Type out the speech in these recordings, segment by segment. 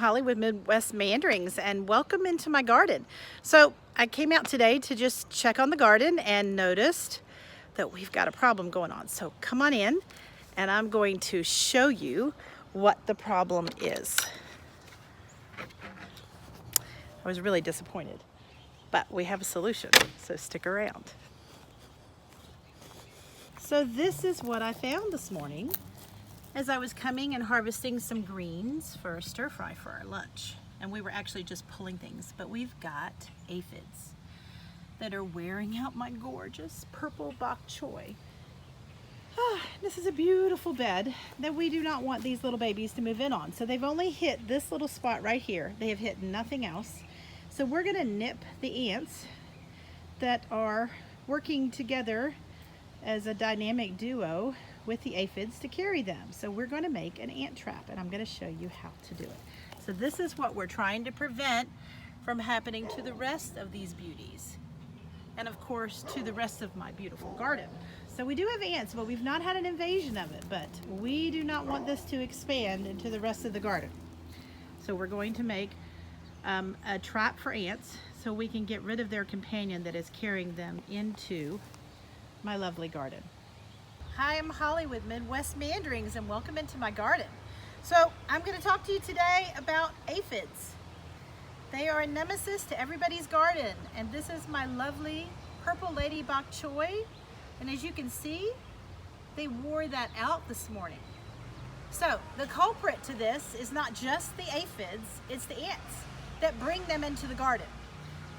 Holly with Midwest Meanderings, and welcome into my garden. So I came out today to just check on the garden and noticed that we've got a problem going on. So come on in and I'm going to show you what the problem is. I was really disappointed, but we have a solution, so stick around. So this is what I found this morning as I was coming and harvesting some greens for a stir fry for our lunch. And we were actually just pulling things, but we've got aphids that are wearing out my gorgeous purple bok choy. This is a beautiful bed that we do not want these little babies to move in on. So they've only hit this little spot right here. They have hit nothing else. So we're gonna nip the ants that are working together as a dynamic duo with the aphids to carry them. So we're going to make an ant trap, and I'm going to show you how to do it. So this is what we're trying to prevent from happening to the rest of these beauties, and of course to the rest of my beautiful garden. So we do have ants, but we've not had an invasion of it, but we do not want this to expand into the rest of the garden. So we're going to make a trap for ants so we can get rid of their companion that is carrying them into my lovely garden. Hi, I'm Holly with Midwest Meanderings, and welcome into my garden. So I'm going to talk to you today about aphids. They are a nemesis to everybody's garden, and this is my lovely purple lady bok choy, and as you can see, they wore that out this morning. So the culprit to this is not just the aphids, it's the ants that bring them into the garden.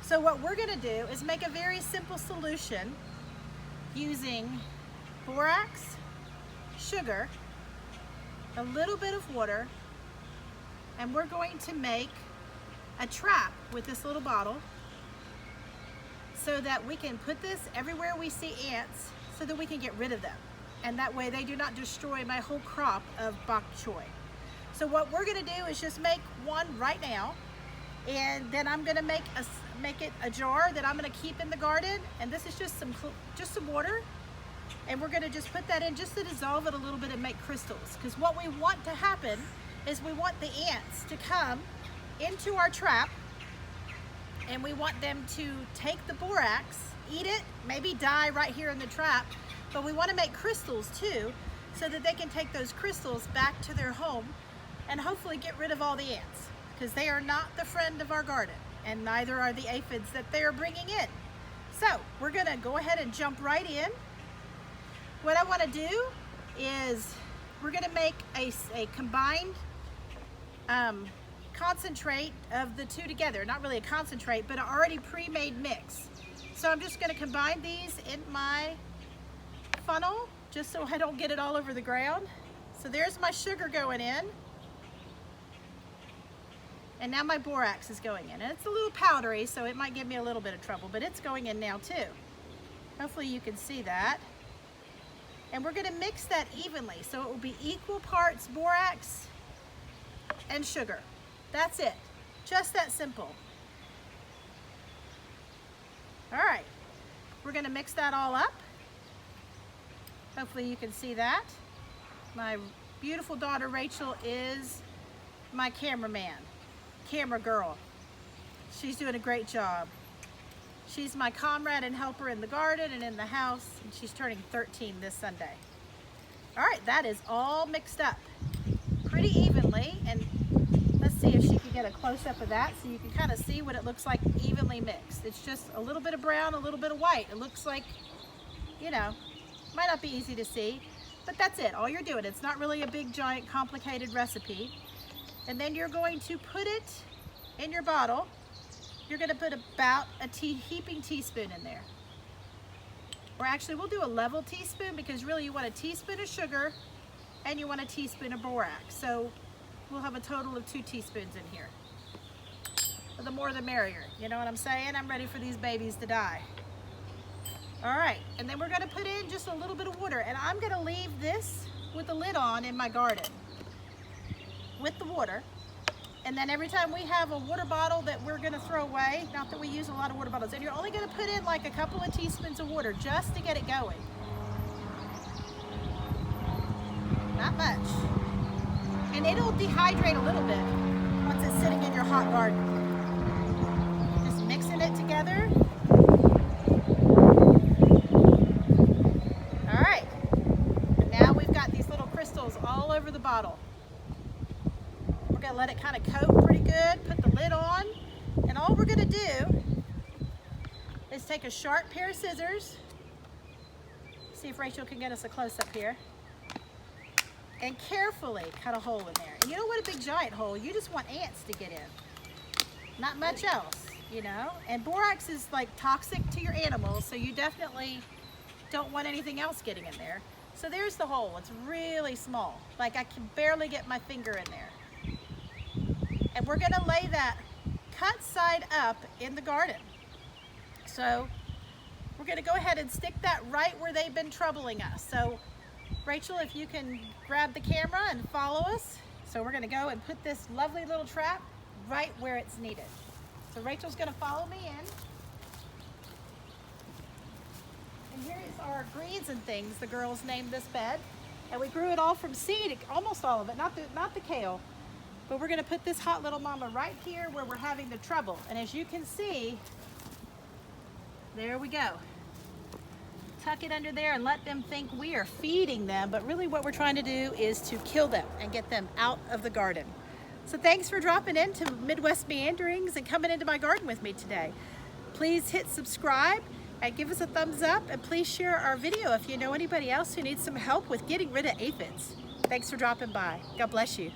So what we're going to do is make a very simple solution using borax, sugar, a little bit of water, and we're going to make a trap with this little bottle so that we can put this everywhere we see ants so that we can get rid of them. And that way they do not destroy my whole crop of bok choy. So what we're gonna do is just make one right now, and then I'm gonna make it a jar that I'm gonna keep in the garden, and this is just some water. And we're going to just put that in just to dissolve it a little bit and make crystals. Because what we want to happen is we want the ants to come into our trap, and we want them to take the borax, eat it, maybe die right here in the trap, but we want to make crystals too so that they can take those crystals back to their home and hopefully get rid of all the ants, because they are not the friend of our garden, and neither are the aphids that they are bringing in. So we're going to go ahead and jump right in. What I want to do is we're going to make a combined concentrate of the two together. Not really a concentrate, but an already pre-made mix. So I'm just going to combine these in my funnel just so I don't get it all over the ground. So there's my sugar going in. And now my borax is going in. And it's a little powdery, so it might give me a little bit of trouble, but it's going in now too. Hopefully you can see that. And we're going to mix that evenly, so it will be equal parts borax and sugar. That's it. Just that simple. All right. We're going to mix that all up. Hopefully you can see that. My beautiful daughter Rachel is my camera girl. She's doing a great job. She's my comrade and helper in the garden and in the house, and she's turning 13 this Sunday. All right, that is all mixed up pretty evenly, and let's see if she can get a close-up of that so you can kind of see what it looks like evenly mixed. It's just a little bit of brown, a little bit of white. It looks like, you know, might not be easy to see, but that's it. All you're doing, it's not really a big, giant, complicated recipe. And then you're going to put it in your bottle. You're going to put about a heaping teaspoon in there. Or actually, we'll do a level teaspoon, because really you want a teaspoon of sugar and you want a teaspoon of borax. So we'll have a total of 2 teaspoons in here. The more the merrier. You know what I'm saying? I'm ready for these babies to die. All right, and then we're going to put in just a little bit of water, and I'm going to leave this with the lid on in my garden with the water. And then every time we have a water bottle that we're going to throw away, not that we use a lot of water bottles, and you're only going to put in like a couple of teaspoons of water just to get it going. Not much. And it'll dehydrate a little bit once it sitting in your hot garden. Just mixing it together. All right, and now we've got these little crystals all over the bottle. We're gonna let it kind of coat pretty good, put the lid on, and all we're gonna do is take a sharp pair of scissors. See if Rachel can get us a close-up here. And carefully cut a hole in there. And you don't want a big giant hole, you just want ants to get in. Not much else, you know? And borax is like toxic to your animals, so you definitely don't want anything else getting in there. So there's the hole, it's really small. Like I can barely get my finger in there. And we're gonna lay that cut side up in the garden. So we're gonna go ahead and stick that right where they've been troubling us. So Rachel, if you can grab the camera and follow us. So we're gonna go and put this lovely little trap right where it's needed. So Rachel's gonna follow me in. And here is our greens and things. The girls named this bed. And we grew it all from seed, almost all of it, not the kale. But we're gonna put this hot little mama right here where we're having the trouble. And as you can see, there we go. Tuck it under there and let them think we are feeding them, but really what we're trying to do is to kill them and get them out of the garden. So thanks for dropping into Midwest Meanderings and coming into my garden with me today. Please hit subscribe and give us a thumbs up, and please share our video if you know anybody else who needs some help with getting rid of aphids. Thanks for dropping by. God bless you.